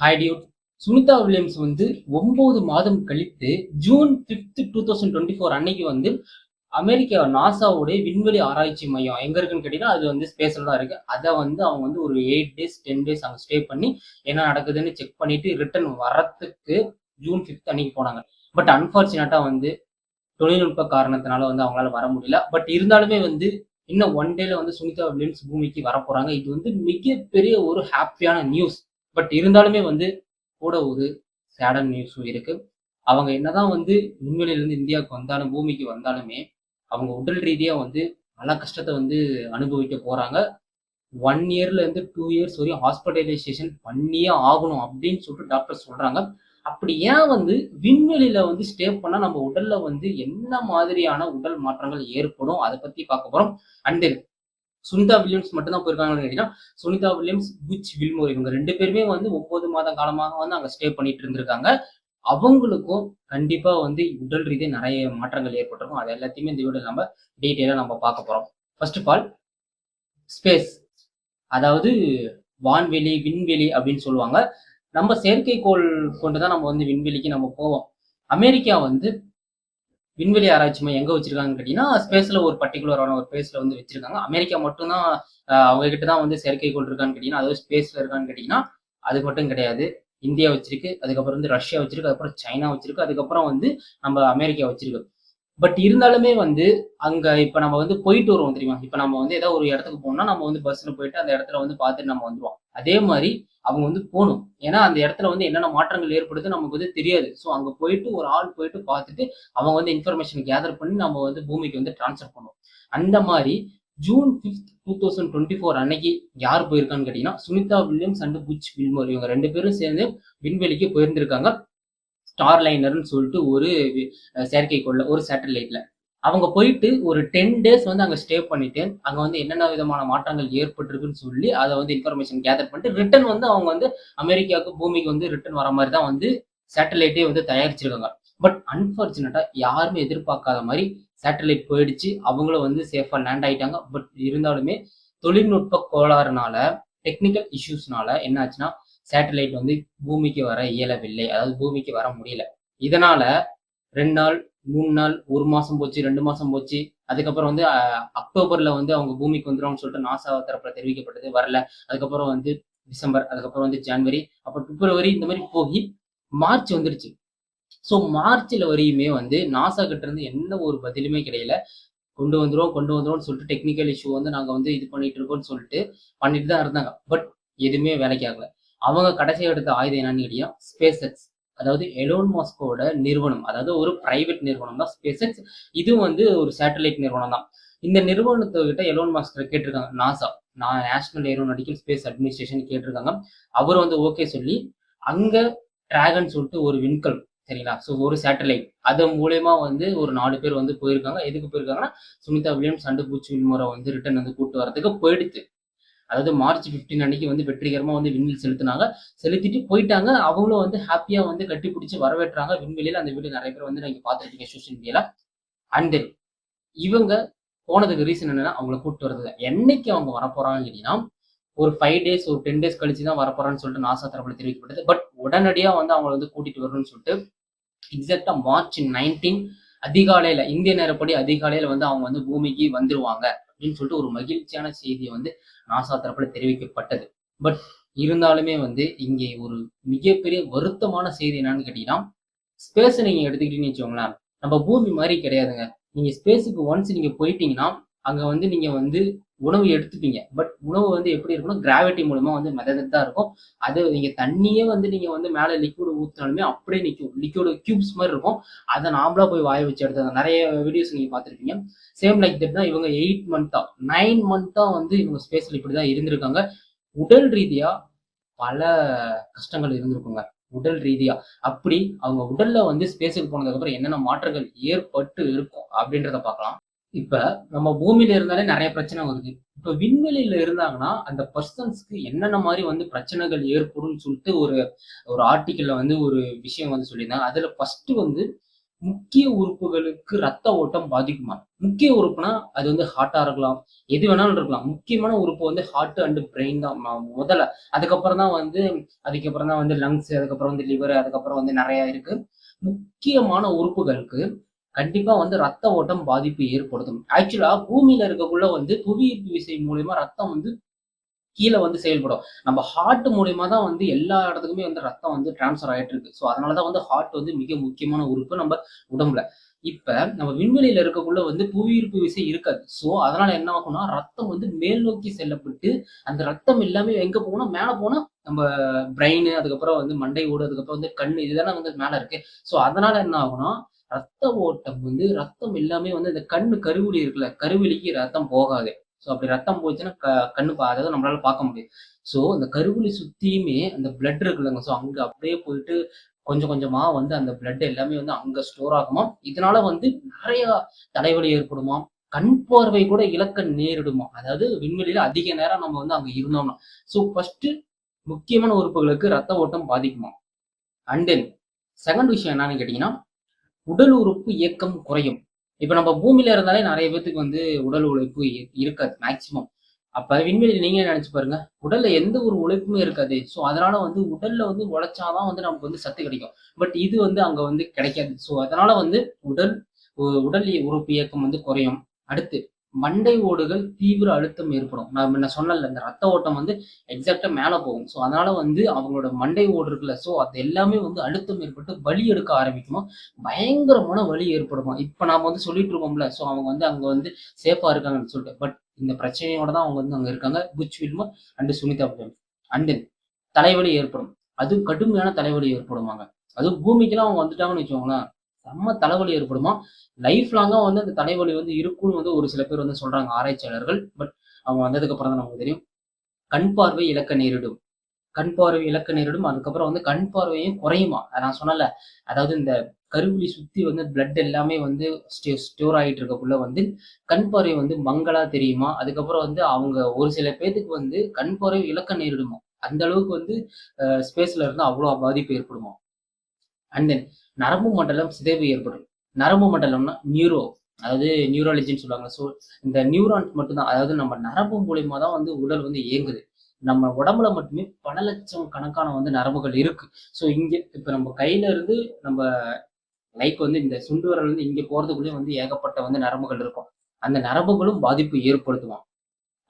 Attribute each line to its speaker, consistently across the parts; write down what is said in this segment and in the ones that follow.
Speaker 1: Hi Dude. Sunita Williams வந்து 9 மாதம் கழித்து ஜூன் 5, 2024 அன்னைக்கு வந்து அமெரிக்கா நாசாவுடைய விண்வெளி ஆராய்ச்சி மையம் எங்க இருக்குன்னு கேட்டீங்கன்னா, அது வந்து ஸ்பேஸ்ல தான் இருக்கு. அத வந்து அவங்க வந்து ஒரு 8 டேஸ், 10 டேஸ் அங்க ஸ்டே பண்ணி என்ன நடக்குதுன்னு செக் பண்ணிட்டு ரிட்டர்ன் வரத்துக்கு ஜூன் 5 அன்னைக்கு போனாங்க. பட் அன்பார்ச்சுனேட்டா வந்து தொழில்நுட்ப காரணத்தினால வந்து அவங்களால வர முடியல. பட் இருந்தாலுமே வந்து இன்னும் 1 டேல வந்து சுனிதா வில்லியம்ஸ் பூமிக்கு வரப்போறாங்க. இது வந்து மிகப்பெரிய ஒரு ஹாப்பியான நியூஸ். பட் இருந்தாலுமே வந்து கூட ஒரு சேடான நியூஸும் இருக்கு. அவங்க என்னதான் வந்து விண்வெளியிலிருந்து இந்தியாவுக்கு வந்தாலும், பூமிக்கு வந்தாலுமே, அவங்க உடல் ரீதியா வந்து பல கஷ்டத்த வந்து அனுபவிக்க போறாங்க. 1 இயர்ல இருந்து 2 இயர்ஸ் வரையும் ஹாஸ்பிட்டலைசேஷன் பண்ணியே ஆகணும் அப்படின்னு சொல்லிட்டு டாக்டர் சொல்றாங்க. அப்படி ஏன் வந்து விண்வெளியில வந்து ஸ்டே பண்ணா நம்ம உடல்ல வந்து என்ன மாதிரியான உடல் மாற்றங்கள் ஏற்படும்? அத பத்தி பார்க்க போறோம். அண்ட் சுனிதா வில்லியம்ஸ் மட்டும் தான் போயிருக்காங்கன்னு கேட்டீங்கன்னா, சுனிதா வில்லியம்ஸ், புட்ச் வில்மோர் இவங்க 2 பேருமே வந்து 9 மாத காலமாக வந்து அங்க ஸ்டே பண்ணிட்டு இருந்திருக்காங்க. அவங்களுக்கும் கண்டிப்பா வந்து உடல் ரீதியா நெறைய மாற்றங்கள் ஏற்பட்டிருக்கும். அது எல்லாத்தையுமே இந்த வீடியோல நம்ம டீட்டெயிலா நம்ம பார்க்க போறோம். First of all space. அதாவது வான்வெளி, விண்வெளி அப்படின்னு சொல்லுவாங்க. நம்ம செயற்கைக்கோள் கொண்டு தான் நம்ம வந்து விண்வெளிக்கு நம்ம போவோம். அமெரிக்கா வந்து விண்வெளி ஆராய்ச்சி மையம் எங்க வச்சிருக்காங்கன்னு கேட்டீங்கன்னா, ஸ்பேஸ்ல ஒரு பர்ட்டிகுலரான ஒரு பிளேஸ்ல வந்து வச்சிருக்காங்க. அமெரிக்கா மட்டும் தான் அவங்க கிட்ட தான் வந்து செயற்கைக்கோள் இருக்கான்னு கேட்டீங்கன்னா, அதாவது ஸ்பேஸ்ல இருக்கான்னு கேட்டீங்கன்னா, அது மட்டும் கிடையாது. இந்தியா வச்சிருக்கு. அதுக்கப்புறம் வந்து ரஷ்யா வச்சிருக்கு. அதுக்கப்புறம் சைனா வச்சிருக்கு. அதுக்கப்புறம் வந்து நம்ம அமெரிக்கா வச்சிருக்கு. பட் இருந்தாலுமே வந்து அங்க இப்ப நம்ம வந்து போயிட்டு வருவோம் தெரியுமா? இப்ப நம்ம வந்து ஏதோ ஒரு இடத்துக்கு போணும்னா, நம்ம வந்து பஸ்ல போயிட்டு அந்த இடத்துல வந்து பார்த்துட்டு நம்ம வந்துருவோம். அதே மாரி அவங்க வந்து போணும். ஏன்னா அந்த இடத்துல வந்து என்னென்ன மாற்றங்கள் ஏற்படுது நமக்கு வந்து தெரியாது. ஸோ அங்க போயிட்டு ஒரு ஆள் போயிட்டு பார்த்துட்டு, அவங்க வந்து இன்ஃபர்மேஷன் கேதர் பண்ணி நம்ம வந்து பூமிக்கு வந்து ட்ரான்ஸ்ஃபர் பண்ணுவோம். அந்த மாரி ஜூன் 5, 2024 அன்னைக்கு யார் போயிருக்கான்னு கேட்டீங்கன்னா, Sunita Williams and Butch Wilmore இவங்க 2 பேரும் சேர்ந்து விண்வெளிக்கு போயிருந்திருக்காங்க. ஸ்டார் லைனர்ன்னு சொல்லிட்டு ஒரு செயற்கைக்கோள்ல, ஒரு சேட்டலைட்ல. அவங்க போயிட்டு ஒரு 10 டேஸ் வந்து அங்க ஸ்டே பண்ணிட்டு, அங்க வந்து என்னென்ன விதமான மாற்றங்கள் ஏற்பட்டிருக்குன்னு சொல்லி, அத வந்து இன்ஃபர்மேஷன் கேதர் பண்ணிட்டு, ரிட்டர்ன் வந்து அவங்க வந்து அமெரிக்காவுக்கு, பூமிக்கு வந்து ரிட்டர்ன் வர மாரி தான் வந்து சேட்டலைட்டே வந்து தயாரிச்சிருக்காங்க. பட் அன்பார்ச்சுனேட்டா யாருமே எதிர்பார்க்காத மாரி சேட்டலைட் போயிடுச்சு. அவங்களும் வந்து சேஃபா லேண்ட் ஆயிட்டாங்க. பட் இருந்தாலுமே தொழில்நுட்ப கோளாறுனால, டெக்னிக்கல் இஷ்யூஸ்னால என்ன ஆச்சுன்னா, சேட்டலைட் வந்து பூமிக்கு வர இயலவில்லை. அதாவது பூமிக்கு வர முடியல. இதனால 2 நாள், 3 நாள், 1 மாசம் போச்சு, 2 மாசம் போச்சு. அதுக்கப்புறம் வந்து அக்டோபர்ல வந்து அவங்க பூமிக்கு வந்துருவாங்கன்னு சொல்லிட்டு நாசா தரப்புல தெரிவிக்கப்பட்டது. வரல. அதுக்கப்புறம் வந்து டிசம்பர், அதுக்கப்புறம் வந்து ஜனவரி, அப்புறம் பிப்ரவரி இந்த மாரி போகி மார்ச் வந்துருச்சு. ஸோ மார்ச்ல வரையுமே வந்து நாசா கிட்ட இருந்து எந்த ஒரு பதிலுமே கிடைக்கல. கொண்டு வந்துருவோம், கொண்டு வந்துருவோம்ன்னு சொல்லிட்டு டெக்னிக்கல் இஷ்யூ வந்து நாங்க வந்து இது பண்ணிட்டு இருக்கோம்ன்னு சொல்லிட்டு பண்ணிட்டு தான் இருந்தாங்க. பட் எதுவுமே வேலைக்கு ஆகல. அவங்க கடைசியா எடுத்த ஆயுதம் என்னன்னு கேட்டீங்கன்னா, ஸ்பேஸ் எக்ஸ். அதாவது எலோன் மஸ்கோட நிறுவனம். அதாவது ஒரு பிரைவேட் நிறுவனம் தான் ஸ்பேஸ் எக்ஸ். இதுவும் வந்து ஒரு சேட்டலைட் நிறுவனம் தான். இந்த நிறுவனத்துக்கிட்ட எலோன் மஸ்க் கேட்டிருக்காங்க நாசா. நான் நேஷனல் ஏரோநாட்டிக்கல் ஸ்பேஸ் அட்மினிஸ்ட்ரேஷன் கேட்டிருக்காங்க. அவர் வந்து ஓகே சொல்லி, அங்க டிராகன் சொல்லிட்டு ஒரு விண்கல் சரிங்களா? ஸோ ஒரு சேட்டலைட். அது மூலியமா வந்து ஒரு 4 பேர் வந்து போயிருக்காங்க. எதுக்கு போயிருக்காங்கன்னா, சுனிதா வில்லியம்ஸ் அண்ட் புட்ச் வில்மோர வந்து ரிட்டர்ன் வந்து கூட்டு வரதுக்கு போயிடுச்சு. அதாவது மார்ச் 15 அன்னைக்கு வந்து வெற்றிகரமா வந்து விண்ணில் செலுத்துனாங்க. செலுத்திட்டு போயிட்டாங்க. அவங்களும் வந்து ஹேப்பியா வந்து கட்டிப்பிடிச்சு வரவேற்றாங்க விண்வெளியில. அந்த வீடியோ நெறைய பேர் வந்து நீங்க பார்த்துருப்பீங்க சோசியல் மீடியால. அண்ட் தென் இவங்க போனதுக்கு ரீசன் என்னன்னா, அவங்கள கூட்டு வரது. என்னைக்கு அவங்க வரப்போறாங்கன்னு கேட்டீங்கன்னா, ஒரு 5 டேஸ், ஒரு 10 டேஸ் கழிச்சு தான் வரப்போறான்னு சொல்லிட்டு நாசா தரப்புல தெரிவிக்கப்பட்டது. பட் உடனடியா வந்து அவங்கள வந்து கூட்டிட்டு வரணும்னு சொல்லிட்டு எக்ஸாக்ட்டா மார்ச் 19 அதிகாலையில இந்திய நேரப்படி அதிகாலையில வந்து அவங்க வந்து பூமிக்கு வந்துருவாங்க அப்படின்னு சொல்லிட்டு ஒரு மகிழ்ச்சியான செய்திய வந்து நாசா தரப்புல தெரிவிக்கப்பட்டது. பட் இருந்தாலுமே வந்து இங்கே ஒரு மிகப்பெரிய வருத்தமான செய்தி என்னன்னு கேட்டீங்கன்னா, ஸ்பேஸ நீங்க எடுத்துக்கிட்டீங்கன்னு வச்சுக்கோங்களேன், நம்ம பூமி மாரி கிடையாதுங்க. நீங்க ஸ்பேஸுக்கு ஒன்ஸ் நீங்க போயிட்டீங்கன்னா, அங்க வந்து நீங்க வந்து உணவு எடுத்துப்பீங்க. பட் உணவு வந்து எப்படி இருக்கும்னா, கிராவிட்டி மூலியமா வந்து மிதந்துட்டு தான் இருக்கும். அது நீங்க தண்ணியே வந்து நீங்க வந்து மேல லிக்விட் ஊத்துனாலுமே அப்படியே நிக்கும். லிக்விட் கியூப்ஸ் மாரி இருக்கும். அத நாமளா போய் வாய வச்சு எடுத்தது. நெறைய வீடியோஸ் நீங்க பார்த்திருப்பீங்க. சேம் லைக் தட் தான் இவங்க 8 மந்த்தா 9 மந்த்தா வந்து இவங்க ஸ்பேஸ்ல இப்படிதான் இருந்திருக்காங்க. உடல் ரீதியா பல கஷ்டங்கள் இருந்திருக்குங்க. உடல் ரீதியா. அப்படி அவங்க உடல்ல வந்து ஸ்பேஸ்க்கு போனதுக்கு அப்புறம் என்னென்ன மாற்றங்கள் ஏற்பட்டு இருக்கும் அப்படின்றத பார்க்கலாம். இப்ப நம்ம பூமியில இருந்தாலே நெறைய பிரச்சனை வருது. இப்ப விண்வெளியில இருந்தாங்கன்னா, அந்த பெர்சன்ஸ்க்கு என்னென்ன மாரி வந்து பிரச்சனைகள் ஏற்படும்னு சொல்லிட்டு ஒரு ஒரு ஆர்டிக்கிள்ல வந்து ஒரு விஷயம் வந்து சொல்லியிருந்தாங்க. அதுல ஃபர்ஸ்ட் வந்து முக்கிய உறுப்புகளுக்கு ரத்த ஓட்டம் பாதிக்குமா? முக்கிய உறுப்புனா அது வந்து ஹார்ட்டா இருக்கலாம். எது வேணாலும் இருக்கலாம். முக்கியமான உறுப்பு வந்து ஹார்ட் அண்ட் பிரெயின் தான் முதல்ல. அதுக்கப்புறம் தான் வந்து லங்ஸ், அதுக்கப்புறம் வந்து லிவர், அதுக்கப்புறம் வந்து நெறைய இருக்கு. முக்கியமான உறுப்புகளுக்கு கண்டிப்பா வந்து ரத்த ஓட்டம் பாதிப்பு ஏற்படுத்தும். ஆக்சுவலா பூமியில இருக்கக்குள்ள வந்து புவியீர்ப்பு விசை மூலியமா ரத்தம் வந்து கீழ வந்து செயல்படும். நம்ம ஹார்ட் மூலியமா தான் வந்து எல்லா இடத்துக்குமே வந்து ரத்தம் வந்து ட்ரான்ஸ்ஃபர் ஆயிட்டு இருக்கு. ஸோ அதனால தான் வந்து ஹார்ட் வந்து மிக முக்கியமான உறுப்பு நம்ம உடம்புல. இப்ப நம்ம விண்வெளியில இருக்கக்குள்ள வந்து புவியீர்ப்பு விசை இருக்காது. ஸோ அதனால என்ன ஆகும்னா, ரத்தம் வந்து மேல் நோக்கி செல்லப்பட்டு, அந்த ரத்தம் எல்லாமே எங்க போகும்னா, மேல போனா நம்ம பிரெயின், அதுக்கப்புறம் வந்து மண்டை ஓடு, அதுக்கப்புறம் வந்து கண்ணு இதுதானே வந்து மேல இருக்கு. ஸோ அதனால என்ன ஆகும்னா, ரத்த ஓட்டம் வந்து ரத்தம் எல்லாமே வந்து இந்த கண்ணு கருவிழி இருக்குல்ல, கருவிழிக்கு ரத்தம் போகாது. ஸோ அப்படி ரத்தம் போச்சுன்னா கண்ணு அதாவது நம்மளால பார்க்க முடியும். ஸோ அந்த கருவிழி சுத்தியுமே அந்த பிளட் இருக்குல்லங்க. ஸோ அங்க அப்படியே போயிட்டு கொஞ்சம் கொஞ்சமா வந்து அந்த பிளட் எல்லாமே வந்து அங்க ஸ்டோர் ஆகுமாம். இதனால வந்து நெறைய தலைவலி ஏற்படுமாம். கண் பார்வை கூட இழக்க நேரிடுமாம். அதாவது விண்வெளியில அதிக நேரம் நம்ம வந்து அங்க இருந்தோம்னா. ஸோ ஃபர்ஸ்ட்டு முக்கியமான உறுப்புகளுக்கு ரத்த ஓட்டம் பாதிக்குமாம். அண்ட் தென் 2ண்ட் விஷயம் என்னன்னு கேட்டீங்கன்னா, உடல் உறுப்பு இயக்கம் குறையும். இப்ப நம்ம பூமியில இருந்தாலே நெறைய பேத்துக்கு வந்து உடல் உழைப்பு இருக்காது மேக்ஸிமம். அப்ப விண்வெளியில நீங்களே நெனச்சு பாருங்க. உடல்ல எந்த ஒரு உழைப்புமே இருக்காதே! ஸோ அதனால வந்து உடல்ல வந்து உழைச்சா தான் வந்து நமக்கு வந்து சத்து கிடைக்கும். பட் இது வந்து அங்க வந்து கிடைக்காது. ஸோ அதனால வந்து உடல் உடல் உறுப்பு இயக்கம் வந்து குறையும். அடுத்து மண்டை ஓடுகள் தீவிர அழுத்தம் ஏற்படும். நான் முன்ன சொன்னேன்ல, இந்த ரத்த ஓட்டம் வந்து எக்ஸாக்ட்டா மேல போகும். ஸோ அதனால வந்து அவங்களோட மண்டை ஓடு இருக்குல்ல, ஸோ அது எல்லாமே வந்து அழுத்தம் ஏற்பட்டு வலி எடுக்க ஆரம்பிக்குமாம். பயங்கரமான வலி ஏற்படுமாம். இப்ப நாம வந்து சொல்லிட்டு இருக்கோம்ல, ஸோ அவங்க வந்து அங்க வந்து சேஃபா இருக்காங்கன்னு சொல்லிட்டு. பட் இந்த பிரச்சனையோட தான் அவங்க வந்து அங்க இருக்காங்க. Butch Wilmore and Sunita Williams. And then தலைவலி ஏற்படும். அதுவும் கடுமையான தலைவலி ஏற்படுமாங்க. அதுவும் பூமிக்கெல்லாம் அவங்க வந்துட்டாங்கன்னு வச்சுக்கோங்களேன், செம்ம தலைவலி ஏற்படுமாம். லைஃப் லாங்கா வந்து அந்த தலைவலி வந்து இருக்கும்னு வந்து ஒரு சில பேர் வந்து சொல்றாங்க ஆராய்ச்சியாளர்கள். பட் அவங்க வந்ததுக்கு அப்புறம் தான் நமக்கு தெரியும். கண் பார்வை இழக்க நேரிடும். கண் பார்வை இழக்க நேரிடும். அதுக்கப்புறம் வந்து கண் பார்வையும் குறையுமாம். நான் சொன்னேன்ல, அதாவது இந்த கருவிழி சுத்தி வந்து பிளட் எல்லாமே வந்து ஸ்டோர் ஆயிட்டு இருக்கக்குள்ள வந்து கண் பார்வை வந்து மங்கலா தெரியுமாம். அதுக்கப்புறம் வந்து அவங்க ஒரு சில பேத்துக்கு வந்து கண் பார்வை இழக்க நேரிடுமாம். அந்த அளவுக்கு வந்து ஸ்பேஸ்ல இருந்தா அவ்வளோ பாதிப்பு ஏற்படுமாம். அண்ட் தென் நரம்பு மண்டலம் சிதைவு ஏற்படும். நரம்பு மண்டலம்னா அதாவது நியூராலஜின்னு சொல்லுவாங்க. ஸோ இந்த நியூரான்ஸ் மட்டும் தான். அதாவது நம்ம நரம்பு மூலியமா தான் வந்து உடல் வந்து இயங்குது. நம்ம உடம்புல மட்டுமே பல லட்சம் கணக்கான வந்து நரம்புகள் இருக்கு. ஸோ இங்க இப்ப நம்ம கையில இருந்து நம்ம வந்து இந்த சுண்டு விரல் வந்து இங்க போறதுக்குள்ளயே வந்து ஏகப்பட்ட வந்து நரம்புகள் இருக்கும். அந்த நரம்புகளும் பாதிப்பு ஏற்படுத்துமாம்.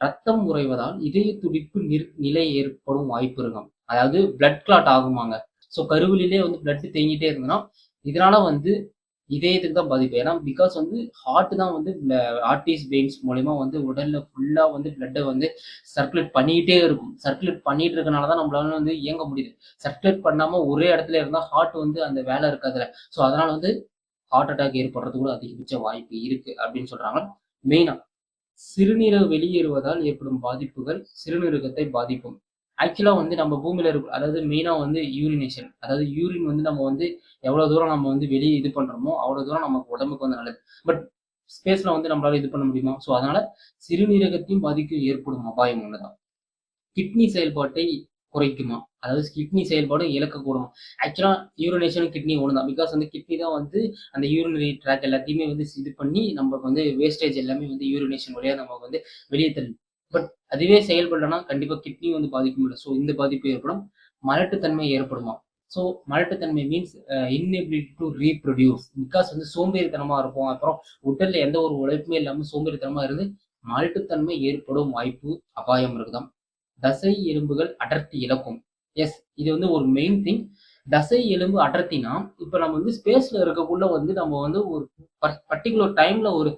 Speaker 1: ரத்தம் உறைவதால் இதய துடிப்பு நிலை ஏற்படும் வாய்ப்பு இருக்காம். அதாவது பிளட் கிளாட் ஆகுமாங்க. ஸோ கருவிலே வந்து பிளட் தேங்கிட்டே இருந்ததுன்னா, இதனால வந்து இதயத்துக்கு தான் பாதிப்பு. ஏன்னா பிகாஸ் வந்து ஹார்ட் தான் வந்து இந்த ஆர்டீஸ் வெயின்ஸ் மூலியமா வந்து உடல்ல ஃபுல்லா வந்து பிளட்ட வந்து சர்க்குலேட் பண்ணிக்கிட்டே இருக்கும். சர்க்குலேட் பண்ணிட்டு இருக்கனால தான் நம்மளால வந்து இயங்க முடியுது. சர்க்குலேட் பண்ணாம ஒரே இடத்துல இருந்தா ஹார்ட் வந்து அந்த வேலை இருக்காதுல்ல. ஸோ அதனால வந்து ஹார்ட் அட்டாக் ஏற்படுறதுக்கு கூட அதிகபட்ச வாய்ப்பு இருக்கு அப்படின்னு சொல்றாங்க. மெயினா சிறுநீரக வெளியேறுவதால் ஏற்படும் பாதிப்புகள் சிறுநீரகத்தை பாதிக்கும். ஆக்சுவலா வந்து நம்ம பூமியில அதாவது மெயினா வந்து யூரினேஷன். அதாவது யூரின் வந்து நம்ம வந்து எவ்வளவு தூரம் நம்ம வந்து வெளிய இது பண்றோமோ, அவ்வளவு தூரம் நமக்கு உடம்புக்கு வந்து நல்லது. பட் ஸ்பேஸ்ல வந்து நம்மளால இது பண்ண முடியுமா? ஸோ அதனால சிறுநீரகத்தையும் பாதிப்பு ஏற்படும் அபாயம் ஒண்ணுதான். கிட்னி செயல்பாட்டை குறைக்குமா? அதாவது கிட்னி செயல்பாடு இழக்கக்கூடுமா? ஆக்சுவலா யூரினேஷனும் கிட்னி ஒண்ணுதான். பிகாஸ் வந்து கிட்னி தான் வந்து அந்த யூரினரி ட்ராக் எல்லாத்தையுமே வந்து இது பண்ணி நமக்கு வந்து வேஸ்டேஜ் எல்லாமே வந்து யூரினேஷன் வழியா நமக்கு வந்து வெளிய தள்ளும். பட் அதுவே செயல்படலன்னா கண்டிப்பா கிட்னி வந்து பாதிக்கும்ல. ஸோ இந்த பாதிப்பு ஏற்படும். மலட்டுத்தன்மை ஏற்படுமா? ஸோ மலட்டுத்தன்மை means inability to reproduce. Because வந்து சோம்பேறித்தனமா இருப்போம். அப்புறம் உடல்ல எந்த ஒரு உழைப்புமே இல்லாம சோம்பேறித்தனமா இருந்து மலட்டுத்தன்மை ஏற்படும் வாய்ப்பு அபாயம் இருக்குதாம். தசை எலும்புகள் அடர்த்தி இழக்கும். எஸ், இது வந்து ஒரு மெயின் திங். தசை எலும்பு அடர்த்தினா, இப்ப நம்ம வந்து ஸ்பேஸ்ல இருக்கக்குள்ள வந்து நம்ம வந்து ஒரு பர்ட்டிகுலர் டைம்ல ஒரு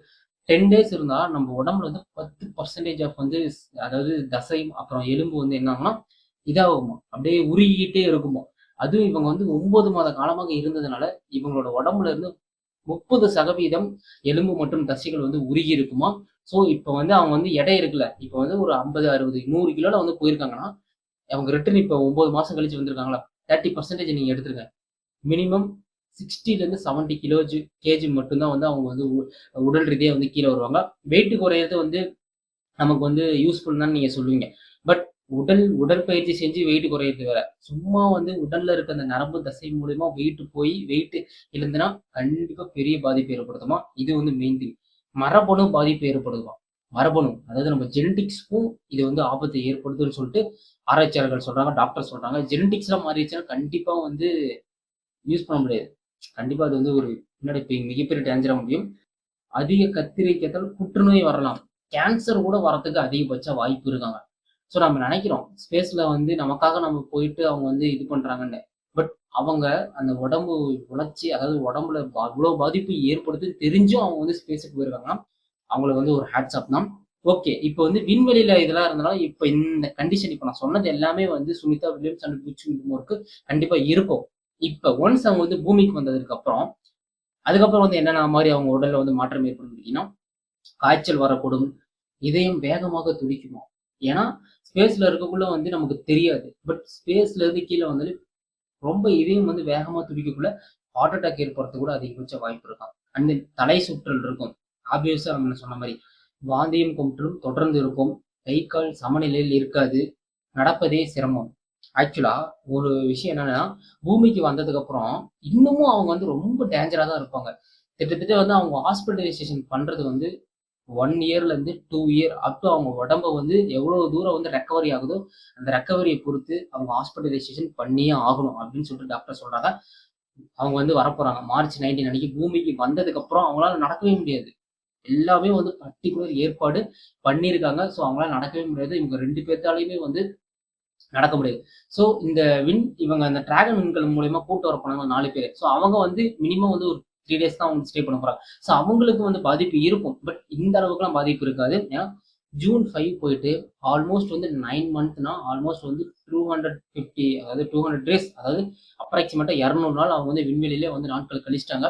Speaker 1: 10 டேஸ் இருந்தா, நம்ம உடம்புல வந்து 10% ஆஃப் வந்து அதாவது தசை அப்புறம் எலும்பு வந்து என்ன ஆகும்னா, இதாகுமாம். அப்படியே உருகிக்கிட்டே இருக்குமாம். அதுவும் இவங்க வந்து 9 மாத காலமாக இருந்ததுனால, இவங்களோட உடம்புல இருந்து 30% எலும்பு மற்றும் தசைகள் வந்து உருகி இருக்குமாம். ஸோ இப்ப வந்து அவங்க வந்து எடை இருக்குல்ல, இப்ப வந்து ஒரு 50, 60, 100 கிலோல வந்து போயிருக்காங்கன்னா, அவங்க ரிட்டர்ன் இப்ப 9 மாசம் கழிச்சு வந்திருக்காங்களா, 30% நீங்க எடுத்துருங்க. மினிமம் 60லேருந்து 70 கேஜி மட்டும் தான் வந்து அவங்க வந்து உடல் ரீதியா வந்து கீழ வருவாங்க. வெயிட் குறையறது வந்து நமக்கு வந்து யூஸ்ஃபுல் தான் நீங்க சொல்லுவீங்க. பட் உடற்பயிற்சி செஞ்சு வெயிட் குறையிறது வேற. சும்மா வந்து உடல்ல இருக்க அந்த நரம்பு தசை மூலியமா வெயிட் எழுந்துனா கண்டிப்பா பெரிய பாதிப்பு ஏற்படுத்துமா. இது வந்து மெயின் திங். மரபணு பாதிப்பு ஏற்படுதுமா. மரபணு அதாவது நம்ம ஜெனடிக்ஸ்க்கும் இது வந்து ஆபத்தை ஏற்படுத்துன்னு சொல்லிட்டு ஆராய்ச்சியாளர்கள் சொல்றாங்க, டாக்டர் சொல்றாங்க. ஜெனடிக்ஸ்லாம் மாறிடுச்சுன்னா கண்டிப்பா வந்து யூஸ் பண்ண முடியாது. கண்டிப்பா அது வந்து ஒரு பின்னாடி மிகப்பெரிய டேஞ்சரா முடியும். அதிக கத்திரிக்கத்தால் புற்றுநோய் வரலாம். கேன்சர் கூட வரதுக்கு அதிகபட்ச வாய்ப்பு இருக்காங்க. ஸோ நம்ம நினைக்கிறோம், ஸ்பேஸ்ல வந்து நமக்காக நம்ம போயிட்டு அவங்க வந்து இது பண்றாங்கன்னு. பட் அவங்க அந்த உடம்பு உழைச்சி அதாவது உடம்புல அவ்ளோ பாதிப்பு ஏற்படுத்துன்னு தெரிஞ்சும் அவங்க வந்து ஸ்பேஸுக்கு போயிருக்காங்கன்னா, அவங்களுக்கு வந்து ஒரு ஹேட்ஸ் ஆஃப் தான். ஓகே. இப்ப வந்து விண்வெளியில இதெல்லாம் இருந்தனால, இப்ப இந்த கண்டிஷன் இப்ப நான் சொன்னது எல்லாமே வந்து சுனிதா வில்லியம்ஸ் அண்ட் புட்ச் வில்மோருக்கு கண்டிப்பா இருக்கும். இப்ப ஒன்ஸ் அவங்க வந்து பூமிக்கு வந்ததுக்கு அப்புறம், அதுக்கப்புறம் வந்து என்னென்ன மாரி அவங்க உடல்ல வந்து மாற்றம் ஏற்படும் பார்த்தீங்கன்னா, காய்ச்சல் வரக்கூடும். இதயம் வேகமாக துடிக்குமாம். ஏன்னா, ஸ்பேஸ்ல இருக்கக்குள்ள வந்து நமக்கு தெரியாது. பட் ஸ்பேஸ்ல இருந்து கீழ வந்து ரொம்ப இதயம் வந்து வேகமா துடிக்கக்குள்ள ஹார்ட் அட்டாக் ஏற்படுறதுக்கு கூட அதிகபட்ச வாய்ப்பு இருக்காம். அண்ட் தென் தலை சுற்றல் இருக்கும். ஆப்வியஸா நம்ம சொன்ன மாரி. வாந்தியும் குமட்டலும் தொடர்ந்து இருக்கும். கை, கால் சமநிலையில் இருக்காது. நடப்பதே சிரமம். ஆக்சுவலா ஒரு விஷயம் என்னன்னா, பூமிக்கு வந்ததுக்கு அப்புறம் இன்னமும் அவங்க வந்து ரொம்ப டேஞ்சரா தான் இருப்பாங்க. கிட்டத்தட்ட வந்து அவங்க ஹாஸ்பிட்டலைசேஷன் பண்றது வந்து 1 இயர்லேருந்து 2 இயர் அப் டூ அவங்க உடம்ப வந்து எவ்வளோ தூரம் வந்து ரெக்கவரி ஆகுதோ, அந்த ரெக்கவரிய பொறுத்து அவங்க ஹாஸ்பிட்டலைசேஷன் பண்ணியே ஆகணும் அப்படின்னு சொல்லிட்டு டாக்டர் சொல்றாங்க. அவங்க வந்து வரப்போறாங்க. மார்ச் 19 அன்னைக்கு பூமிக்கு வந்ததுக்கப்புறம் அவங்களால நடக்கவே முடியாது. எல்லாமே வந்து பர்ட்டிகுலர் ஏற்பாடு பண்ணியிருக்காங்க. ஸோ அவங்களால நடக்கவே முடியாது. இவங்க 2 பேத்தாலயுமே வந்து நடக்க முடியாது. ஸோ இவங்க அந்த டிராகன் விண்கலம் மூலியமா கூட்டு வர போனாங்க 4 பேரு. ஸோ அவங்க வந்து மினிமம் வந்து ஒரு 3 டேஸ் தான் அவங்க ஸ்டே பண்ண போறாங்க. ஸோ அவங்களுக்கு வந்து பாதிப்பு இருக்கும். பட் இந்த அளவுக்குலாம் பாதிப்பு இருக்காது. ஏன்னா ஜூன் 5 போயிட்டு ஆல்மோஸ்ட் வந்து 9 மந்த்னா ஆல்மோஸ்ட் வந்து 250 அதாவது 200 டேஸ் அதாவது அப்ராக்ஸிமேட்டா 200 நாள் அவங்க வந்து விண்வெளியிலே வந்து நாட்கள் கழிச்சுட்டாங்க.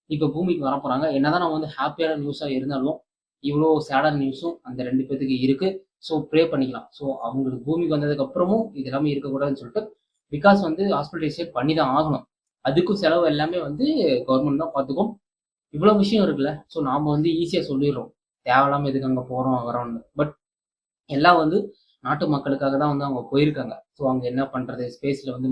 Speaker 1: இப்ப பூமிக்கு வரப்போறாங்க. என்னதான் நம்ம வந்து ஹேப்பியான நியூஸா இருந்தாலும், இவ்ளோ சேடான நியூஸும் அந்த 2 பேத்துக்கு இருக்கு. ஸோ ப்ரே பண்ணிக்கலாம். ஸோ அவங்களுக்கு பூமிக்கு வந்ததுக்கு அப்புறமும் இது எல்லாமே இருக்கக்கூடாதுன்னு சொல்லிட்டு, பிகாஸ் வந்து ஹாஸ்பிட்டலைசேஷன் பண்ணி தான் ஆகணும். அதுக்கும் செலவு எல்லாமே வந்து கவர்மெண்ட் தான் பார்த்துக்கும். இவ்வளோ விஷயம் இருக்குல்ல. ஸோ நாம வந்து ஈஸியா சொல்லிடுறோம். தேவையில்லாம எதுக்கு அங்க போறோம், வரோம்ன்னு. பட் எல்லாம் வந்து நாட்டு மக்களுக்காக தான் வந்து அவங்க போயிருக்காங்க. ஸோ அங்க என்ன பண்றது? ஸ்பேஸ்ல வந்து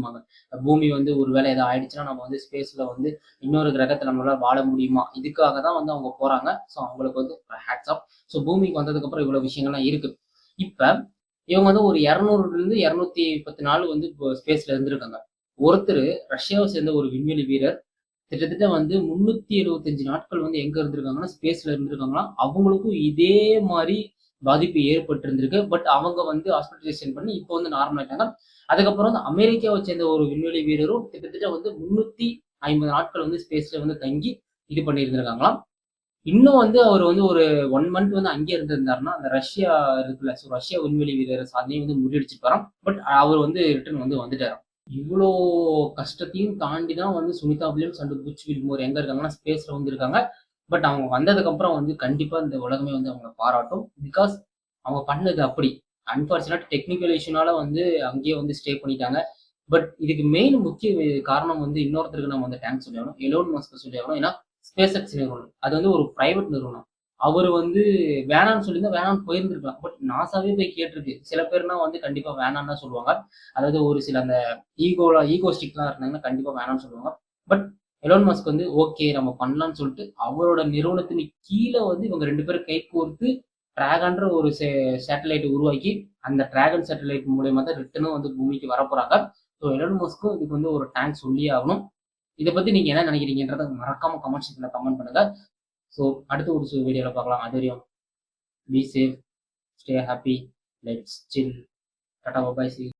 Speaker 1: பூமி வந்து ஒரு வேளை ஏதாவது ஆயிடுச்சுன்னா, நம்ம வந்து ஸ்பேஸ்ல வந்து இன்னொரு கிரகத்துல நம்மளால வாழ முடியுமா? இதுக்காக தான் வந்து அவங்க போறாங்க. ஸோ அவங்களுக்கு வந்து ஹேட்ஸ் ஆஃப். ஸோ பூமிக்கு வந்ததுக்கு அப்புறம் இவ்வளவு விஷயங்கள்லாம் இருக்கு. இப்ப இவங்க வந்து ஒரு 200லிருந்து 210 நாள் வந்து இப்போ ஸ்பேஸ்ல இருந்திருக்காங்க. ஒருத்தரு ரஷ்யாவை சேர்ந்த ஒரு விண்வெளி வீரர் கிட்டத்தட்ட வந்து 375 நாட்கள் வந்து எங்க இருந்திருக்காங்கன்னா, ஸ்பேஸ்ல இருந்திருக்காங்களாம். அவங்களுக்கும் இதே மாரி பாதிப்பு ஏற்பட்டிருந்திருக்கு. பட் அவங்க வந்து ஹாஸ்பிட்டலைசேஷன் பண்ணி இப்போ வந்து நார்மல் ஆயிட்டாங்க. அதுக்கப்புறம் வந்து அமெரிக்காவை சேர்ந்த ஒரு விண்வெளி வீரரும் கிட்டத்தட்ட வந்து 350 நாட்கள் வந்து ஸ்பேஸ்ல வந்து தங்கி இது பண்ணியிருந்திருக்காங்களாம். இன்னும் வந்து அவர் வந்து ஒரு 1 மந்த் வந்து அங்கேயே இருந்திருந்தாருன்னா, அந்த ரஷ்யா இருக்குல்ல, ஸோ ரஷ்யா விண்வெளி வீரர் சாதனைய வந்து முறியடிச்சிருப்பாராம். பட் அவர் வந்து ரிட்டர்ன் வந்து வந்துட்டாராம். இவ்ளோ கஷ்டத்தையும் தாண்டி தான் வந்து Sunita Williams and Butch Wilmore எங்க இருக்காங்கன்னா, ஸ்பேஸ்ல வந்து இருக்காங்க. பட் அவங்க வந்ததுக்கப்புறம் வந்து கண்டிப்பா இந்த உலகமே வந்து அவங்கள பாராட்டும். பிகாஸ் அவங்க பண்ணது அப்படி. அன்பார்ச்சுனேட் டெக்னிக்கல் இஷ்யூனால வந்து அங்கேயே வந்து ஸ்டே பண்ணிட்டாங்க. பட் இதுக்கு மெயின் முக்கிய காரணம் வந்து இன்னொருத்தருக்கு நம்ம வந்து தேங்க்ஸ் சொல்லி ஆகணும். எலோன் மஸ்க் சொல்லி ஆகணும். ஏன்னா, ஸ்பேஸ் எக்ஸ் நிறுவனம். அது வந்து ஒரு பிரைவேட் நிறுவனம். அவரு வந்து வேணான்னு சொல்லியிருந்தா வேணான்னு போயிருந்திருக்கலாம். பட் நாசாவே போய் கேட்டிருக்கு. சில பேர்னா வந்து கண்டிப்பா வேணான்னு தான் சொல்லுவாங்க. அதாவது ஒரு சில அந்த ஈகோஸ்டிக்லாம் இருந்தாங்கன்னா கண்டிப்பா வேணான்னு சொல்லுவாங்க. பட் எலோன் மஸ்க் வந்து ஓகே நம்ம பண்ணலாம்னு சொல்லிட்டு அவரோட நிறுவனத்தின் கீழ வந்து இவங்க 2 பேரும் கைகோர்த்து டிராகன்ற ஒரு சேட்டலைட் உருவாக்கி அந்த டிராகன் சேட்டலைட் மூலியமா தான் ரிட்டர்னும் வந்து பூமிக்கு வரப்போறாங்க. ஸோ எலோன் மஸ்க்கும் இதுக்கு வந்து ஒரு தேங்க்ஸ் சொல்லியே ஆகணும். இத பத்தி நீங்க என்ன நினைக்கிறீங்கன்றத மறக்காம கமெண்ட் செக்ஷன்ல கமெண்ட் பண்ணுங்க. ஸோ அடுத்த ஒரு வீடியோல பார்க்கலாம். அது வரையும் be safe, stay happy, let's chill. டாடா பை பை. See you.